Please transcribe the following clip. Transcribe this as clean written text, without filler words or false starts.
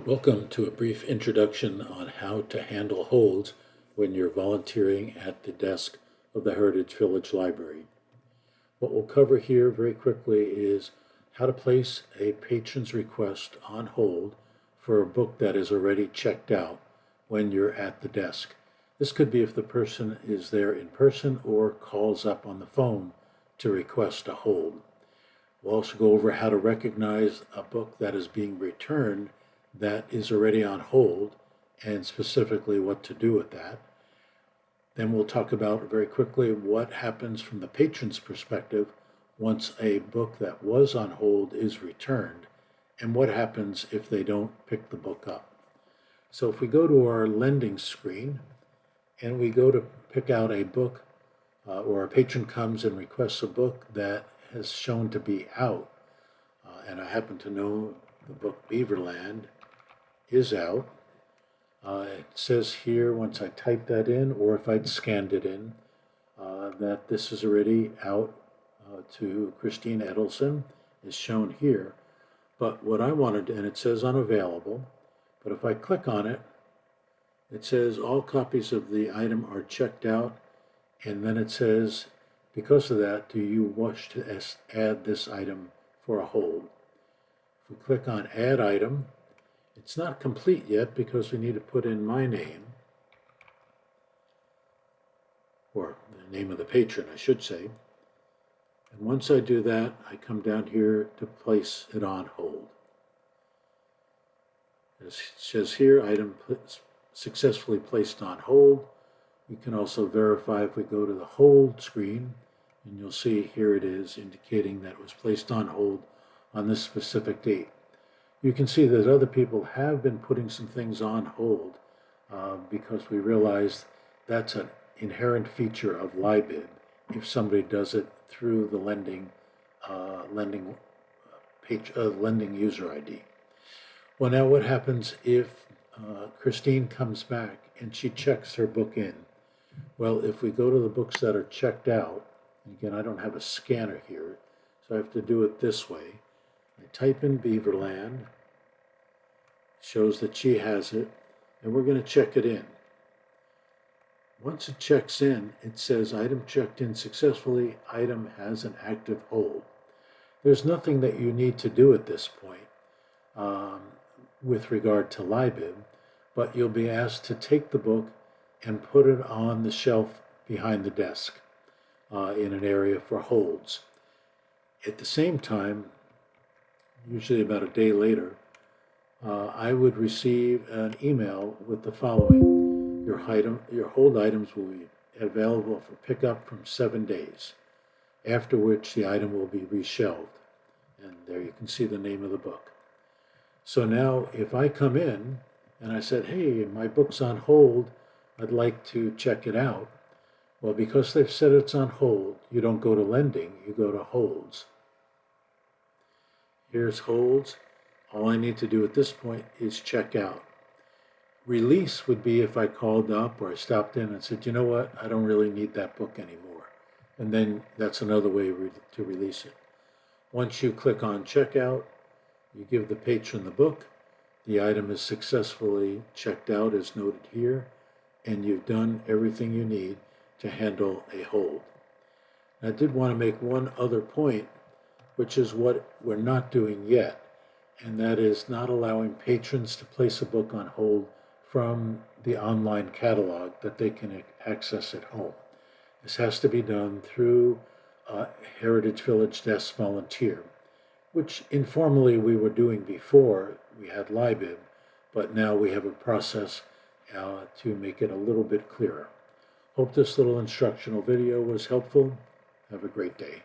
Welcome to a brief introduction on how to handle holds when you're volunteering at the desk of the Heritage Village Library. What we'll cover here very quickly is how to place a patron's request on hold for a book that is already checked out when you're at the desk. This could be if the person is there in person or calls up on the phone to request a hold. We'll also go over how to recognize a book that is being returned that is already on hold and specifically what to do with that. Then we'll talk about very quickly what happens from the patron's perspective once a book that was on hold is returned and what happens if they don't pick the book up. So if we go to our lending screen and we go to pick out a book or a patron comes and requests a book that has shown to be out, and I happen to know the book Beaverland is out. It says here, once I type that in, or if I'd scanned it in, that this is already out to Christine Edelson, is shown here. But what I wanted, and it says unavailable, but if I click on it, it says all copies of the item are checked out, and then it says, because of that, do you wish to add this item for a hold? If we click on Add Item, it's not complete yet because we need to put in my name, or the name of the patron, I should say. And once I do that, I come down here to place it on hold. It says here, item successfully placed on hold. We can also verify if we go to the hold screen, and you'll see here it is indicating that it was placed on hold on this specific date. You can see that other people have been putting some things on hold because we realized that's an inherent feature of LIBIB if somebody does it through the lending user ID. Well, now what happens if Christine comes back and she checks her book in? Well, if we go to the books that are checked out, again, I don't have a scanner here, so I have to do it this way. I type in Beaverland, shows that she has it, and we're going to check it in. Once it checks in, it says item checked in successfully, item has an active hold. There's nothing that you need to do at this point with regard to LIBIB, but you'll be asked to take the book and put it on the shelf behind the desk in an area for holds. At the same time, usually about a day later, I would receive an email with the following. Your hold items will be available for pickup from 7 days, after which the item will be reshelved. And there you can see the name of the book. So now if I come in and I said, hey, my book's on hold, I'd like to check it out. Well, because they've said it's on hold, you don't go to lending, you go to holds. Here's holds. All I need to do at this point is check out. Release would be if I called up or I stopped in and said, you know what, I don't really need that book anymore. And then that's another way to release it. Once you click on checkout, you give the patron the book, the item is successfully checked out as noted here, and you've done everything you need to handle a hold. I did want to make one other point, which is what we're not doing yet, and that is not allowing patrons to place a book on hold from the online catalog that they can access at home. This has to be done through Heritage Village Desk Volunteer, which informally we were doing before we had LIBIB, but now we have a process to make it a little bit clearer. Hope this little instructional video was helpful. Have a great day.